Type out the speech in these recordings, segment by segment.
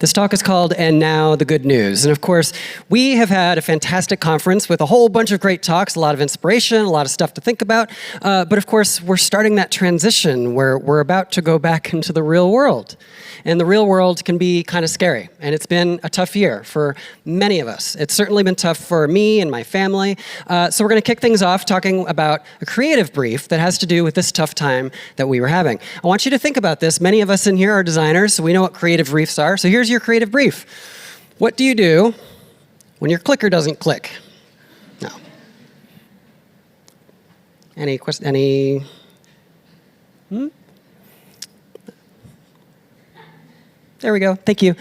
This talk is called And Now the Good News. And of course, we have had a fantastic conference with a whole bunch of great talks, a lot of inspiration, a lot of stuff to think about. But of course, we're starting that transition where we're about to go back into the real world. And the real world can be kind of scary. And it's been a tough year for many of us. It's certainly been tough for me and my family. So we're going to kick things off talking about a creative brief that has to do with this tough time that we were having. I want you to think about this. Many of us in here are designers, so we know what creative briefs are. So here's your creative brief. What do you do when your clicker doesn't click? No. Any question? Any? There we go. Thank you.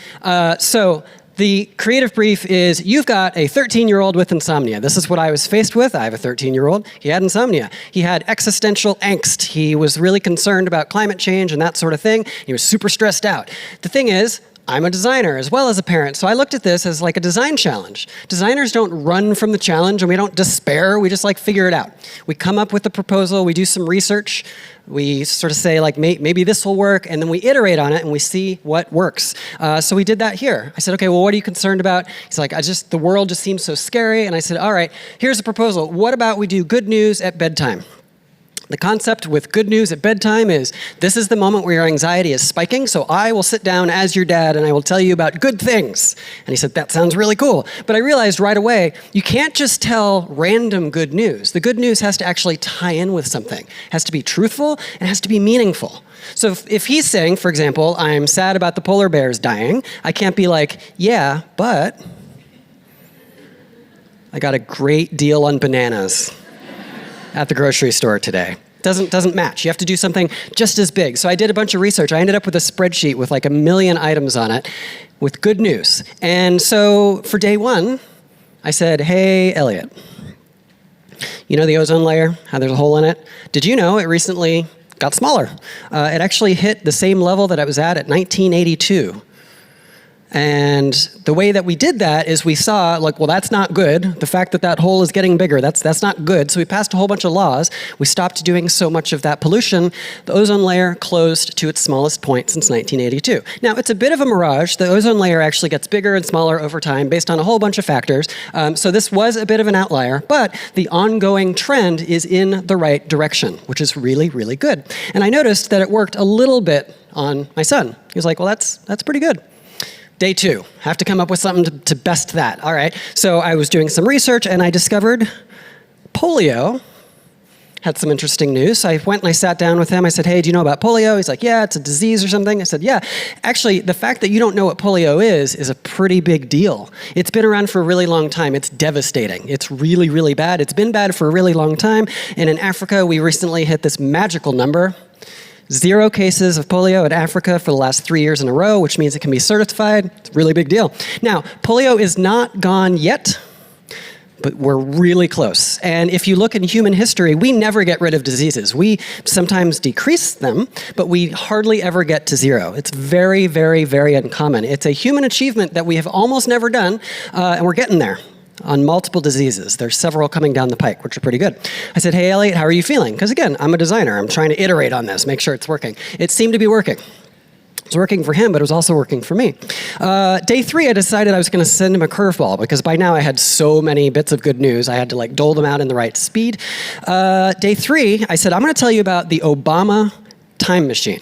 So the creative brief is, you've got a 13-year-old with insomnia. This is what I was faced with. I have a 13-year-old. He had insomnia. He had existential angst. He was really concerned about climate change and that sort of thing. He was super stressed out. The thing is, I'm a designer as well as a parent, so I looked at this as like a design challenge. Designers don't run from the challenge and we don't despair, we just like figure it out. We come up with a proposal, we do some research, we sort of say like maybe this will work, and then we iterate on it and we see what works. So we did that here. I said, okay, well, what are you concerned about? He's like, the world just seems so scary. And I said, all right, here's a proposal. What about we do good news at bedtime? The concept with good news at bedtime is, this is the moment where your anxiety is spiking, so I will sit down as your dad and I will tell you about good things. And he said, that sounds really cool. But I realized right away, you can't just tell random good news. The good news has to actually tie in with something. It has to be truthful and it has to be meaningful. So if he's saying, for example, I'm sad about the polar bears dying, I can't be like, yeah, but I got a great deal on bananas at the grocery store today. Doesn't match. You have to do something just as big. So I did a bunch of research. I ended up with a spreadsheet with like 1 million items on it with good news. And so for day one, I said, hey, Elliot, you know the ozone layer, how there's a hole in it? Did you know it recently got smaller? It actually hit the same level that it was at 1982. And the way that we did that is we saw, like, well, that's not good. The fact that that hole is getting bigger, that's not good. So we passed a whole bunch of laws. We stopped doing so much of that pollution. The ozone layer closed to its smallest point since 1982. Now, it's a bit of a mirage. The ozone layer actually gets bigger and smaller over time based on a whole bunch of factors. So this was a bit of an outlier, but the ongoing trend is in the right direction, which is really, really good. And I noticed that it worked a little bit on my son. He was like, well, that's pretty good. Day two, have to come up with something to best that. All right, so I was doing some research and I discovered polio had some interesting news. So I went and I sat down with him. I said, hey, do you know about polio? He's like, yeah, it's a disease or something. I said, yeah. Actually, the fact that you don't know what polio is a pretty big deal. It's been around for a really long time. It's devastating. It's really, really bad. It's been bad for a really long time. And in Africa, we recently hit this magical number. 0 cases of polio in Africa for the last 3 years in a row, which means it can be certified. It's a really big deal. Now, polio is not gone yet, but we're really close. And if you look in human history, we never get rid of diseases. We sometimes decrease them, but we hardly ever get to 0. It's very, very, very uncommon. It's a human achievement that we have almost never done, and we're getting there. On multiple diseases. There's several coming down the pike, which are pretty good. I said, hey, Elliot, how are you feeling? Because again, I'm a designer. I'm trying to iterate on this, make sure it's working. It seemed to be working. It was working for him, but it was also working for me. Day 3, I decided I was going to send him a curveball because by now I had so many bits of good news. I had to like dole them out in the right speed. Day 3, I said, I'm going to tell you about the Obama time machine.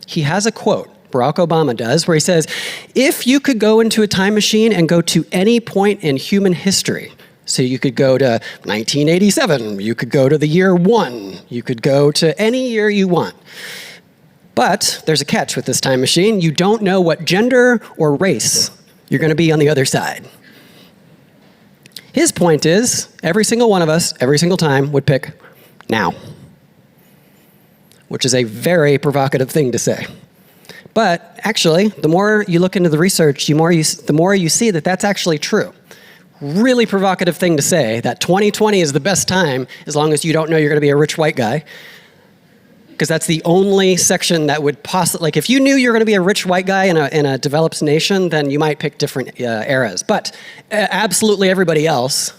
He has a quote. Barack Obama does, where he says, if you could go into a time machine and go to any point in human history, so you could go to 1987, you could go to the year 1, you could go to any year you want. But there's a catch with this time machine. You don't know what gender or race you're going to be on the other side. His point is, every single one of us, every single time, would pick now, which is a very provocative thing to say. But actually, the more you look into the research, the more you see that that's actually true. Really provocative thing to say, that 2020 is the best time as long as you don't know you're going to be a rich white guy. Because that's the only section that would possibly, like if you knew you were going to be a rich white guy in a developed nation, then you might pick different eras. But absolutely everybody else,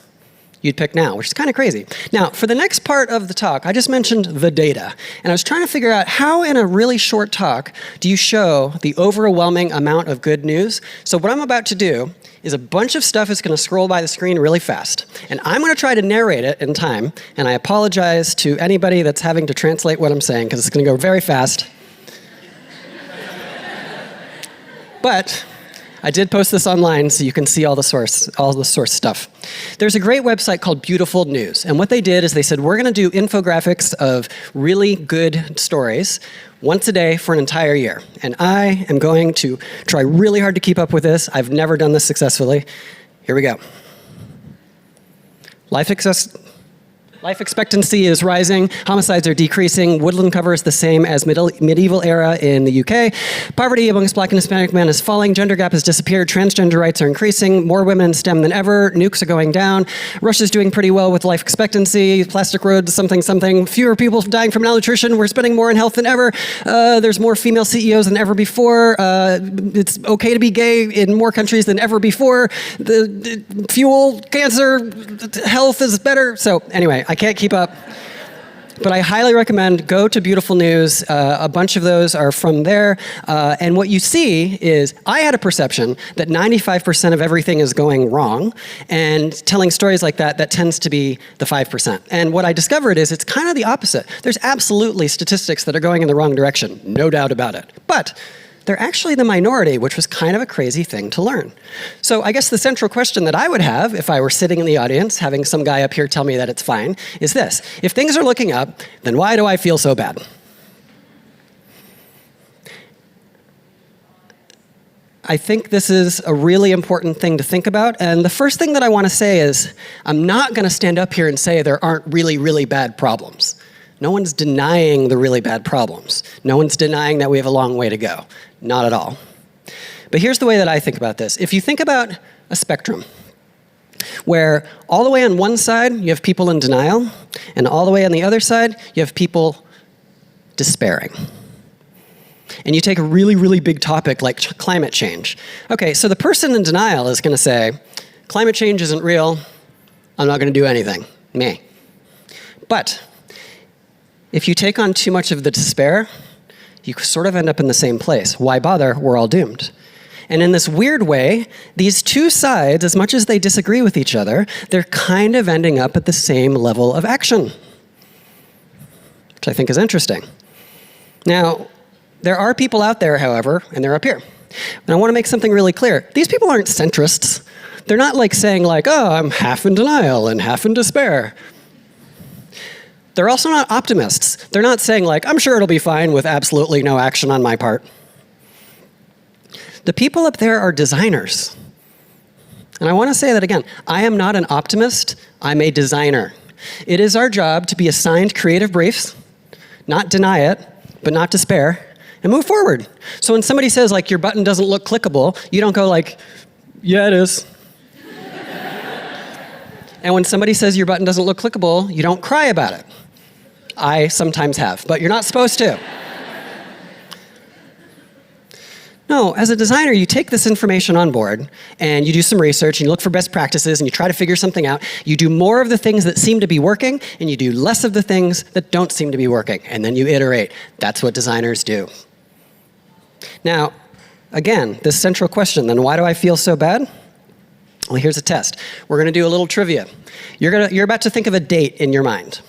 you'd pick now, which is kind of crazy. Now, for the next part of the talk, I just mentioned the data. And I was trying to figure out how in a really short talk do you show the overwhelming amount of good news. So what I'm about to do is a bunch of stuff is going to scroll by the screen really fast. And I'm going to try to narrate it in time. And I apologize to anybody that's having to translate what I'm saying, because it's going to go very fast. But I did post this online so you can see all the source stuff. There's a great website called Beautiful News, and what they did is they said, we're going to do infographics of really good stories once a day for an entire year. And I am going to try really hard to keep up with this. I've never done this successfully. Here we go. Life expectancy is rising, homicides are decreasing, woodland cover is the same as medieval era in the UK, poverty amongst Black and Hispanic men is falling, gender gap has disappeared, transgender rights are increasing, more women in STEM than ever, nukes are going down, Russia's doing pretty well with life expectancy, plastic roads, something, something, fewer people dying from malnutrition, we're spending more on health than ever, there's more female CEOs than ever before, it's okay to be gay in more countries than ever before, the fuel, cancer, health is better, so anyway, I can't keep up. But I highly recommend go to Beautiful News. A bunch of those are from there. And what you see is I had a perception that 95% of everything is going wrong. And telling stories like that, that tends to be the 5%. And what I discovered is it's kind of the opposite. There's absolutely statistics that are going in the wrong direction, no doubt about it. But they're actually the minority, which was kind of a crazy thing to learn. So I guess the central question that I would have if I were sitting in the audience, having some guy up here tell me that it's fine, is this. If things are looking up, then why do I feel so bad? I think this is a really important thing to think about. And the first thing that I want to say is, I'm not going to stand up here and say there aren't really, really bad problems. No one's denying the really bad problems. No one's denying that we have a long way to go. Not at all. But here's the way that I think about this. If you think about a spectrum, where all the way on one side you have people in denial, and all the way on the other side you have people despairing. And you take a really, really big topic like climate change. Okay, so the person in denial is going to say, climate change isn't real, I'm not going to do anything. Me. But if you take on too much of the despair, you sort of end up in the same place. Why bother? We're all doomed. And in this weird way, these two sides, as much as they disagree with each other, they're kind of ending up at the same level of action, which I think is interesting. Now, there are people out there, however, and they're up here. And I want to make something really clear. These people aren't centrists. They're not like saying like, oh, I'm half in denial and half in despair. They're also not optimists. They're not saying like, I'm sure it'll be fine with absolutely no action on my part. The people up there are designers. And I want to say that again. I am not an optimist. I'm a designer. It is our job to be assigned creative briefs, not deny it, but not despair, and move forward. So when somebody says like, your button doesn't look clickable, you don't go like, yeah, it is. And when somebody says your button doesn't look clickable, you don't cry about it. I sometimes have, but you're not supposed to. No, as a designer, you take this information on board and you do some research and you look for best practices and you try to figure something out. You do more of the things that seem to be working and you do less of the things that don't seem to be working. And then you iterate. That's what designers do. Now, again, this central question, then why do I feel so bad? Well, here's a test. We're going to do a little trivia. You're about to think of a date in your mind.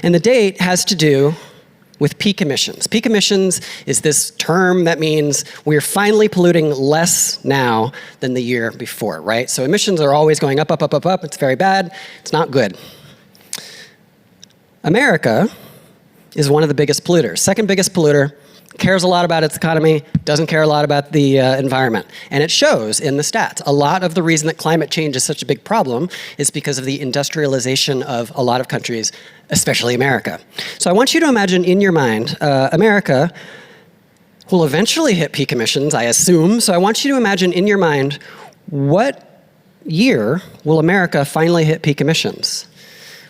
And the date has to do with peak emissions. Peak emissions is this term that means we're finally polluting less now than the year before, right? So emissions are always going up, up, up, up, up. It's very bad. It's not good. America is one of the biggest polluters. Second biggest polluter, cares a lot about its economy, doesn't care a lot about the environment. And it shows in the stats. A lot of the reason that climate change is such a big problem is because of the industrialization of a lot of countries, especially America. So I want you to imagine in your mind, America will eventually hit peak emissions, I assume. So I want you to imagine in your mind, what year will America finally hit peak emissions?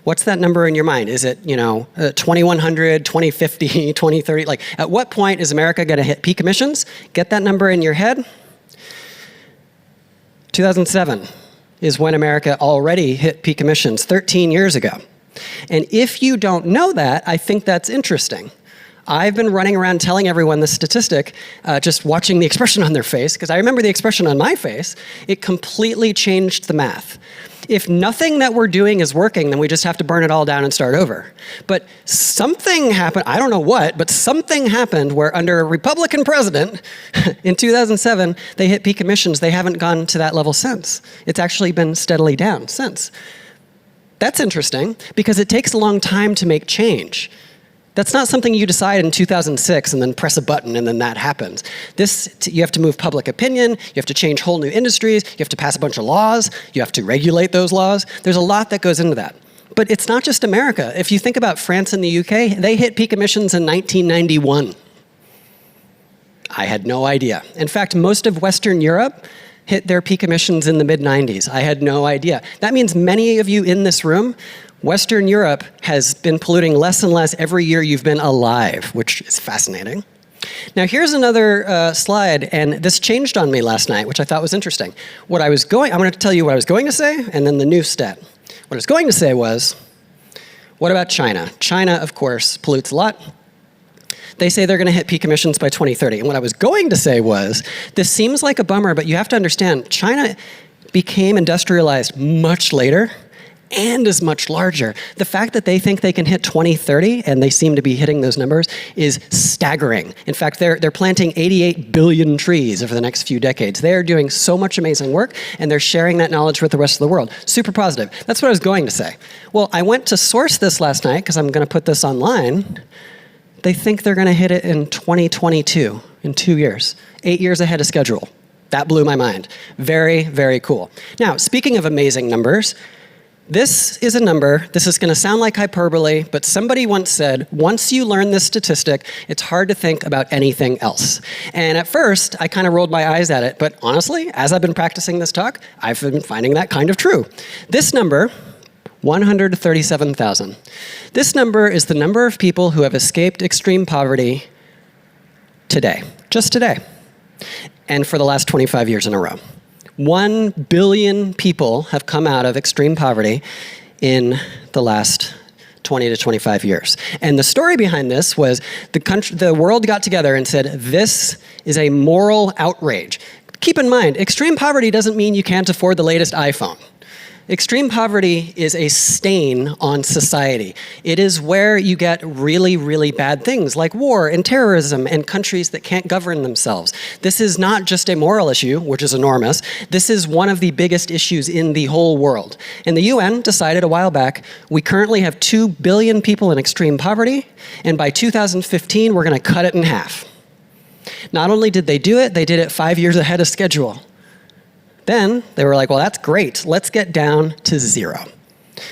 What's that number in your mind? Is it, 2100, 2050, 2030? Like, at what point is America going to hit peak emissions? Get that number in your head. 2007. is when America already hit peak emissions 13 years ago. And if you don't know that, I think that's interesting. I've been running around telling everyone this statistic, just watching the expression on their face, because I remember the expression on my face. It completely changed the math. If nothing that we're doing is working, then we just have to burn it all down and start over. But something happened, I don't know what, but something happened where under a Republican president in 2007, they hit peak emissions. They haven't gone to that level since. It's actually been steadily down since. That's interesting because it takes a long time to make change. That's not something you decide in 2006 and then press a button and then that happens. You have to move public opinion, you have to change whole new industries, you have to pass a bunch of laws, you have to regulate those laws. There's a lot that goes into that. But it's not just America. If you think about France and the UK, they hit peak emissions in 1991. I had no idea. In fact, most of Western Europe hit their peak emissions in the mid-90s. I had no idea. That means many of you in this room, Western Europe has been polluting less and less every year you've been alive, which is fascinating. Now here's another slide, and this changed on me last night, which I thought was interesting. I'm going to tell you what I was going to say, and then the new stat. What I was going to say was, what about China? China, of course, pollutes a lot. They say they're going to hit peak emissions by 2030. And what I was going to say was, this seems like a bummer, but you have to understand, China became industrialized much later and is much larger. The fact that they think they can hit 2030, and they seem to be hitting those numbers, is staggering. In fact, they're planting 88 billion trees over the next few decades. They're doing so much amazing work, and they're sharing that knowledge with the rest of the world. Super positive. That's what I was going to say. Well, I went to source this last night, because I'm going to put this online. They think they're going to hit it in 2022, in 2 years. 8 years ahead of schedule. That blew my mind. Very, very cool. Now, speaking of amazing numbers, this is a number, this is going to sound like hyperbole, but somebody once said, once you learn this statistic, it's hard to think about anything else. And at first, I kind of rolled my eyes at it, but honestly, as I've been practicing this talk, I've been finding that kind of true. This number, 137,000. This number is the number of people who have escaped extreme poverty today, just today, and for the last 25 years in a row. 1 billion people have come out of extreme poverty in the last 20 to 25 years. And the story behind this was the world got together and said, this is a moral outrage. Keep in mind, extreme poverty doesn't mean you can't afford the latest iPhone. Extreme poverty is a stain on society. It is where you get really, really bad things like war and terrorism and countries that can't govern themselves. This is not just a moral issue, which is enormous. This is one of the biggest issues in the whole world. And the UN decided a while back, we currently have 2 billion people in extreme poverty, and by 2015, we're going to cut it in half. Not only did they do it, they did it 5 years ahead of schedule. Then they were like, well, that's great. Let's get down to 0.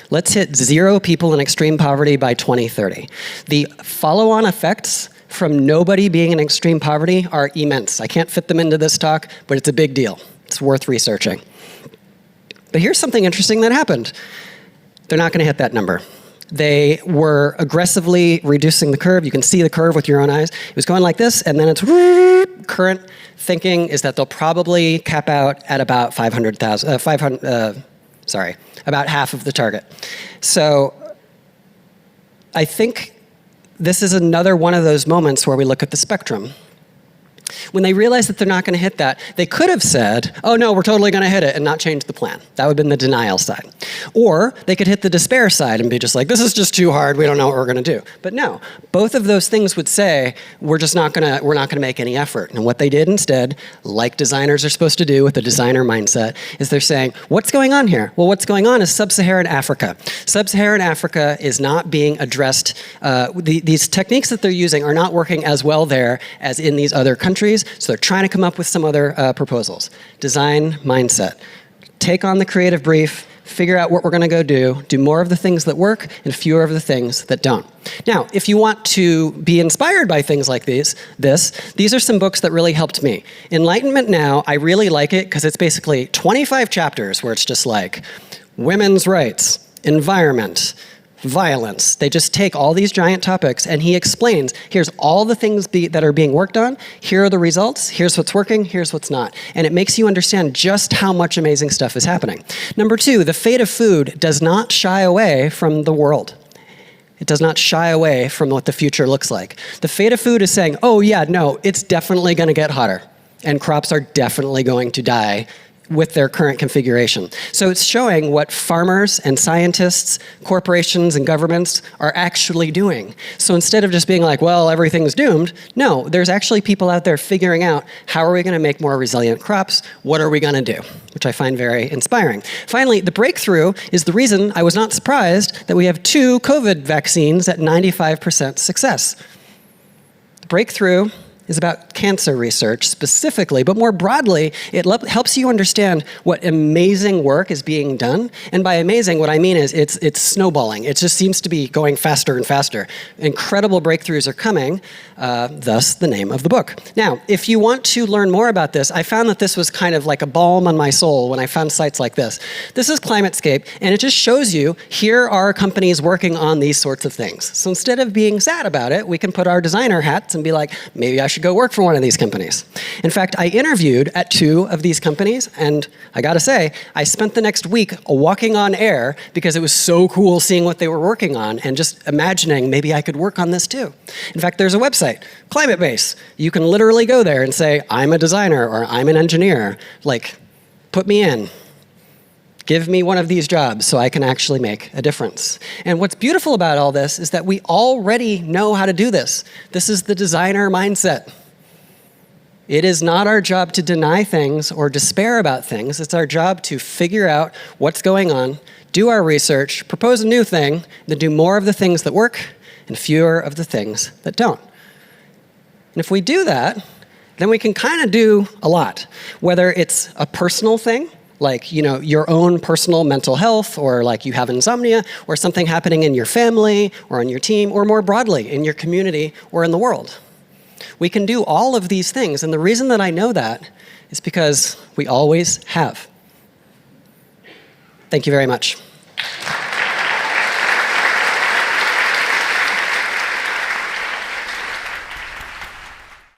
Let's hit 0 people in extreme poverty by 2030. The follow-on effects from nobody being in extreme poverty are immense. I can't fit them into this talk, but it's a big deal. It's worth researching. But here's something interesting that happened. They're not going to hit that number. They were aggressively reducing the curve. You can see the curve with your own eyes. It was going like this, and then it's current thinking is that they'll probably cap out at about 500,000, about half of the target. So I think this is another one of those moments where we look at the spectrum. When they realized that they're not going to hit that, they could have said, oh no, we're totally going to hit it and not change the plan. That would have been the denial side. Or they could hit the despair side and be just like, this is just too hard, we don't know what we're going to do. But no, both of those things would say, we're not going to make any effort. And what they did instead, like designers are supposed to do with the designer mindset, is they're saying, what's going on here? Well, what's going on is sub-Saharan Africa. Sub-Saharan Africa is not being addressed. These techniques that they're using are not working as well there as in these other countries. So they're trying to come up with some other proposals. Design mindset. Take on the creative brief, figure out what we're going to go do more of the things that work and fewer of the things that don't. Now, if you want to be inspired by things like these are some books that really helped me. Enlightenment Now, I really like it because it's basically 25 chapters where it's just like women's rights, environment, violence. They just take all these giant topics and he explains, here's all the things that are being worked on, here are the results, here's what's working, here's what's not. And it makes you understand just how much amazing stuff is happening. Number two, the fate of food does not shy away from the world. It does not shy away from what the future looks like. The fate of food is saying, oh yeah, no, it's definitely going to get hotter and crops are definitely going to die with their current configuration. So it's showing what farmers and scientists, corporations and governments are actually doing. So instead of just being like, well, everything's doomed, no, there's actually people out there figuring out how are we going to make more resilient crops, what are we going to do, which I find very inspiring. Finally, the breakthrough is the reason I was not surprised that we have 2 COVID vaccines at 95% success. The breakthrough is about cancer research specifically, but more broadly, it helps you understand what amazing work is being done. And by amazing, what I mean is it's snowballing. It just seems to be going faster and faster. Incredible breakthroughs are coming, thus the name of the book. Now, if you want to learn more about this, I found that this was kind of like a balm on my soul when I found sites like this. This is ClimateScape, and it just shows you, here are companies working on these sorts of things. So instead of being sad about it, we can put our designer hats and be like, maybe I should go work for one of these companies. In fact, I interviewed at 2 of these companies, and I gotta say, I spent the next week walking on air because it was so cool seeing what they were working on and just imagining maybe I could work on this too. In fact, there's a website, Climate Base. You can literally go there and say, I'm a designer or I'm an engineer. Like, put me in. Give me one of these jobs so I can actually make a difference. And what's beautiful about all this is that we already know how to do this. This is the designer mindset. It is not our job to deny things or despair about things. It's our job to figure out what's going on, do our research, propose a new thing, then do more of the things that work and fewer of the things that don't. And if we do that, then we can kind of do a lot. Whether it's a personal thing, like, you know, your own personal mental health, or like you have insomnia, or something happening in your family or on your team, or more broadly in your community or in the world. We can do all of these things, and the reason that I know that is because we always have. Thank you very much.